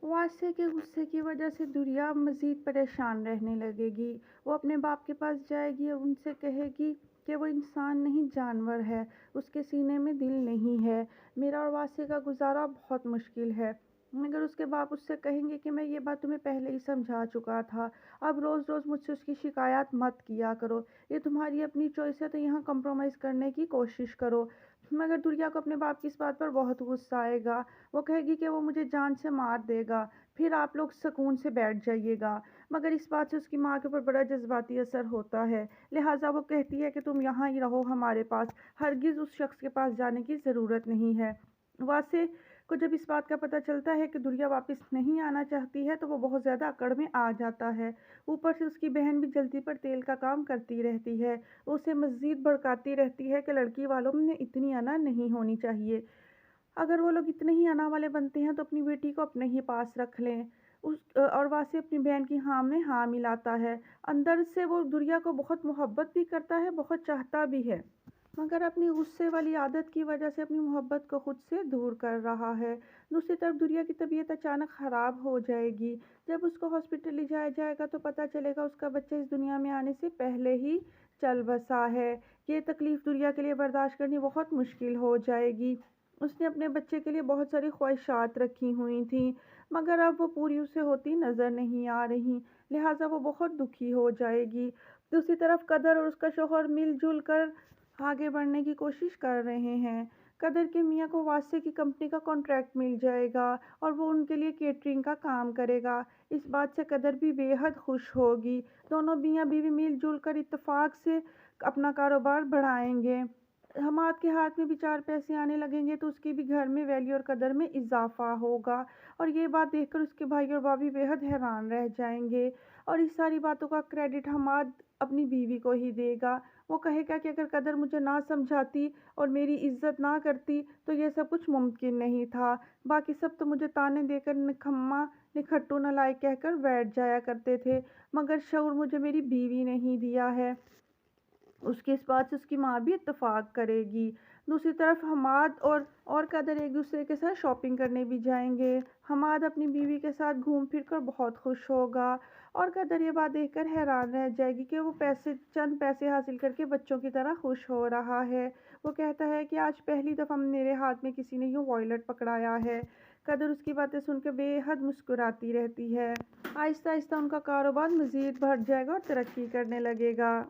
वासे के गुस्से की वजह से दुरिया मज़ीद परेशान रहने लगेगी। वो अपने बाप के पास जाएगी और उनसे कहेगी कि वो इंसान नहीं जानवर है, उसके सीने में दिल नहीं है। मेरा और वासे का गुज़ारा बहुत मुश्किल है। मगर उसके बाप उससे कहेंगे कि मैं ये बात तुम्हें पहले ही समझा चुका था। अब रोज़ रोज़ मुझसे उसकी शिकायत मत किया करो। ये तुम्हारी अपनी चॉइस है, तो यहाँ कंप्रोमाइज़ करने की कोशिश करो। मगर दुरिया को अपने बाप की इस बात पर बहुत गुस्सा आएगा। वो कहेगी कि वो मुझे जान से मार देगा, फिर आप लोग सुकून से बैठ जाइएगा। मगर इस बात से उसकी माँ के ऊपर बड़ा जज़्बाती असर होता है, लिहाज़ा वो कहती है कि तुम यहाँ ही रहो हमारे पास, हरगिज़ उस शख्स के पास जाने की ज़रूरत नहीं है। वासे को जब इस बात का पता चलता है कि दुरिया वापस नहीं आना चाहती है, तो वो बहुत ज़्यादा अकड़ में आ जाता है। ऊपर से उसकी बहन भी जल्दी पर तेल का काम करती रहती है। वो उसे मज़ीद भड़काती रहती है कि लड़की वालों में इतनी अना नहीं होनी चाहिए। अगर वो लोग इतने ही अना वाले बनते हैं तो अपनी बेटी को अपने ही पास रख लें। और वासे अपनी बहन की हाँ में हाँ मिलाता है। अंदर से वो दुरिया को बहुत मोहब्बत भी करता है, बहुत चाहता भी है, मगर अपनी गुस्से वाली आदत की वजह से अपनी मोहब्बत को खुद से दूर कर रहा है। दूसरी तरफ दुरिया की तबीयत अचानक ख़राब हो जाएगी। जब उसको हॉस्पिटल ले जाया जाएगा तो पता चलेगा उसका बच्चा इस दुनिया में आने से पहले ही चल बसा है। ये तकलीफ़ दुरिया के लिए बर्दाश्त करनी बहुत मुश्किल हो जाएगी। उसने अपने बच्चे के लिए बहुत सारी ख्वाहिशात रखी हुई थी, मगर अब वो पूरी उसे होती नज़र नहीं आ रही, लिहाजा वो बहुत दुखी हो जाएगी। दूसरी तरफ कदर और उसका शौहर मिलजुल कर आगे बढ़ने की कोशिश कर रहे हैं। कदर के मियाँ को वासे की कंपनी का कॉन्ट्रैक्ट मिल जाएगा और वो उनके लिए केटरिंग का काम करेगा। इस बात से कदर भी बेहद खुश होगी। दोनों मियाँ बीवी मिलजुल कर इत्तेफाक से अपना कारोबार बढ़ाएंगे। हमाद के हाथ में भी 4 पैसे आने लगेंगे तो उसकी भी घर में वैल्यू और कदर में इजाफा होगा। और ये बात देखकर उसके भाई और भाभी बेहद हैरान रह जाएंगे। और इस सारी बातों का क्रेडिट हमाद अपनी बीवी को ही देगा। वो कहेगा कि अगर कदर मुझे ना समझाती और मेरी इज्जत ना करती तो ये सब कुछ मुमकिन नहीं था। बाकी सब तो मुझे ताने देकर निकम्मा, निखट्टू, नालायक कहकर बैठ जाया करते थे, मगर शऊर मुझे मेरी बीवी ने ही दिया है। उसकी इस बात से उसकी माँ भी इत्तेफाक करेगी। दूसरी तरफ हमाद और कदर एक दूसरे के साथ शॉपिंग करने भी जाएंगे। हमाद अपनी बीवी के साथ घूम फिर कर बहुत खुश होगा और कदर ये बात देखकर हैरान रह जाएगी कि वो चंद पैसे हासिल करके बच्चों की तरह खुश हो रहा है। वो कहता है कि आज पहली दफ़ा मेरे हाथ में किसी ने यूँ वॉयलेट पकड़ाया है। कदर उसकी बातें सुनकर बेहद मुस्कुराती रहती है। आहिस्ता आहिस्ता उनका कारोबार मज़ीद बढ़ जाएगा और तरक्की करने लगेगा।